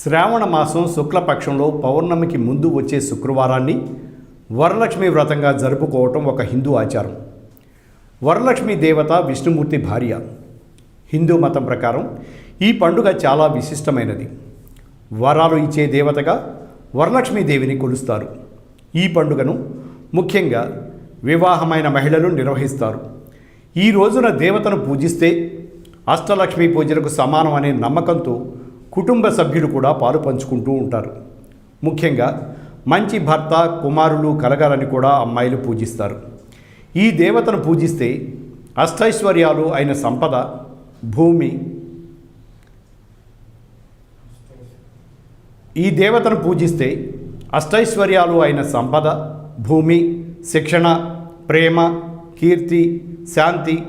శ్రావణ మాసం శుక్లపక్షంలో పౌర్ణమికి ముందు వచ్చే శుక్రవారాన్ని వరలక్ష్మి వ్రతంగా జరుపుకోవటం ఒక హిందూ ఆచారం. వరలక్ష్మి దేవత విష్ణుమూర్తి భార్య. హిందూ మతం ప్రకారం ఈ పండుగ చాలా విశిష్టమైనది. వరాలు ఇచ్చే దేవతగా వరలక్ష్మీదేవిని కొలుస్తారు. ఈ పండుగను ముఖ్యంగా వివాహమైన మహిళలు నిర్వహిస్తారు. ఈ రోజున దేవతను పూజిస్తే అష్టలక్ష్మి పూజలకు సమానం అనే నమ్మకంతో కుటుంబ సభ్యులు కూడా పాలు పంచుకుంటూ ఉంటారు. ముఖ్యంగా మంచి భర్త కుమారులు కలగాలని కూడా అమ్మాయిలు పూజిస్తారు. ఈ దేవతను పూజిస్తే అష్టైశ్వర్యాలు అయిన సంపద, భూమి ఈ దేవతను పూజిస్తే అష్టైశ్వర్యాలు అయిన సంపద, భూమి, శిక్షణ, ప్రేమ, కీర్తి, శాంతి,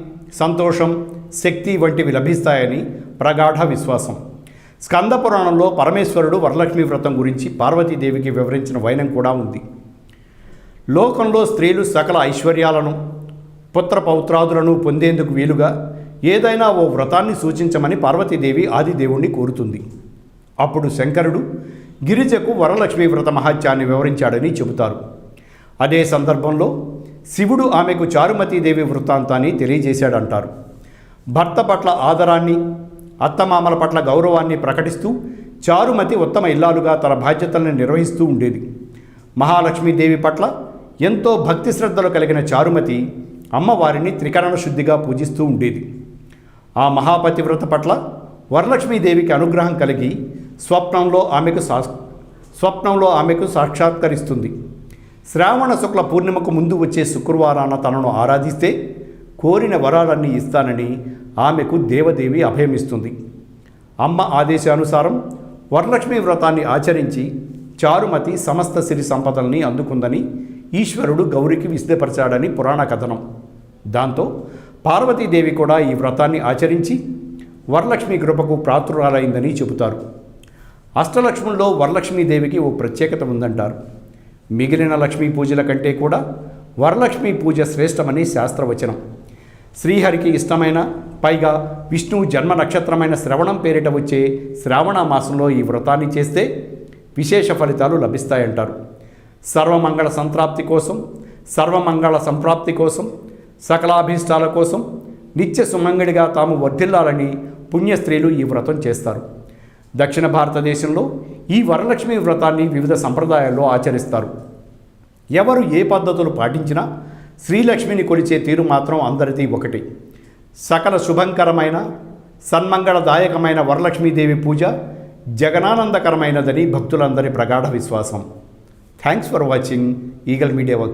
సంతోషం, శక్తి వంటివి లభిస్తాయని ప్రగాఢ విశ్వాసం. స్కంద పురాణంలో పరమేశ్వరుడు వరలక్ష్మి వ్రతం గురించి పార్వతీదేవికి వివరించిన వైనం కూడా ఉంది. లోకంలో స్త్రీలు సకల ఐశ్వర్యాలను, పుత్ర పౌత్రాదులను పొందేందుకు వీలుగా ఏదైనా ఓ వ్రతాన్ని సూచించమని పార్వతీదేవి ఆదిదేవుణ్ణి కోరుతుంది. అప్పుడు శంకరుడు గిరిజకు వరలక్ష్మి వ్రత మహత్యాన్ని వివరించాడని చెబుతారు. అదే సందర్భంలో శివుడు ఆమెకు చారుమతీదేవి వృత్తాంతాన్ని తెలియజేశాడంటారు. భర్త పట్ల ఆదరాన్ని, అత్తమామల పట్ల గౌరవాన్ని ప్రకటిస్తూ చారుమతి ఉత్తమ ఇల్లాలుగా తన బాధ్యతలను నిర్వహిస్తూ ఉండేది. మహాలక్ష్మీదేవి పట్ల ఎంతో భక్తి శ్రద్ధలు కలిగిన చారుమతి అమ్మవారిని త్రికరణ శుద్ధిగా పూజిస్తూ ఉండేది. ఆ మహాపతివ్రత పట్ల వరలక్ష్మీదేవికి అనుగ్రహం కలిగి స్వప్నంలో ఆమెకు సాక్షాత్కరిస్తుంది. శ్రావణ శుక్ల పూర్ణిమకు ముందు వచ్చే శుక్రవారాన తనను ఆరాధిస్తే కోరిన వరాలన్నీ ఇస్తానని ఆమెకు దేవదేవి అభయమిస్తుంది. అమ్మ ఆదేశానుసారం వరలక్ష్మి వ్రతాన్ని ఆచరించి చారుమతి సమస్త సిరి సంపదల్ని అందుకుందని ఈశ్వరుడు గౌరికి విశదపరచాడని పురాణ కథనం. దాంతో పార్వతీదేవి కూడా ఈ వ్రతాన్ని ఆచరించి వరలక్ష్మి కృపకు పాత్రురాలైందని చెబుతారు. అష్టలక్ష్ముల్లో వరలక్ష్మీదేవికి ఓ ప్రత్యేకత ఉందంటారు. మిగిలిన లక్ష్మీ పూజల కంటే కూడా వరలక్ష్మి పూజ శ్రేష్టమని శాస్త్రవచనం. శ్రీహరికి ఇష్టమైన, పైగా విష్ణువు జన్మ నక్షత్రమైన శ్రవణం పేరిట వచ్చే శ్రావణ మాసంలో ఈ వ్రతాన్ని చేస్తే విశేష ఫలితాలు లభిస్తాయంటారు. సర్వమంగళ సంప్రాప్తి కోసం, సకలాభీష్టాల కోసం నిత్య సుమంగళిగా తాము వర్ధిల్లాలని పుణ్యస్త్రీలు ఈ వ్రతం చేస్తారు. దక్షిణ భారతదేశంలో ఈ వరలక్ష్మి వ్రతాన్ని వివిధ సంప్రదాయాల్లో ఆచరిస్తారు. ఎవరు ఏ పద్ధతులు పాటించినా శ్రీలక్ష్మిని కొలిచే తీరు మాత్రం అందరిది ఒకటి. సకల శుభంకరమైన, సన్మంగళదాయకమైన వరలక్ష్మీదేవి పూజ జగనానందకరమైనదని భక్తులందరి ప్రగాఢ విశ్వాసం. Thanks for watching eagle media.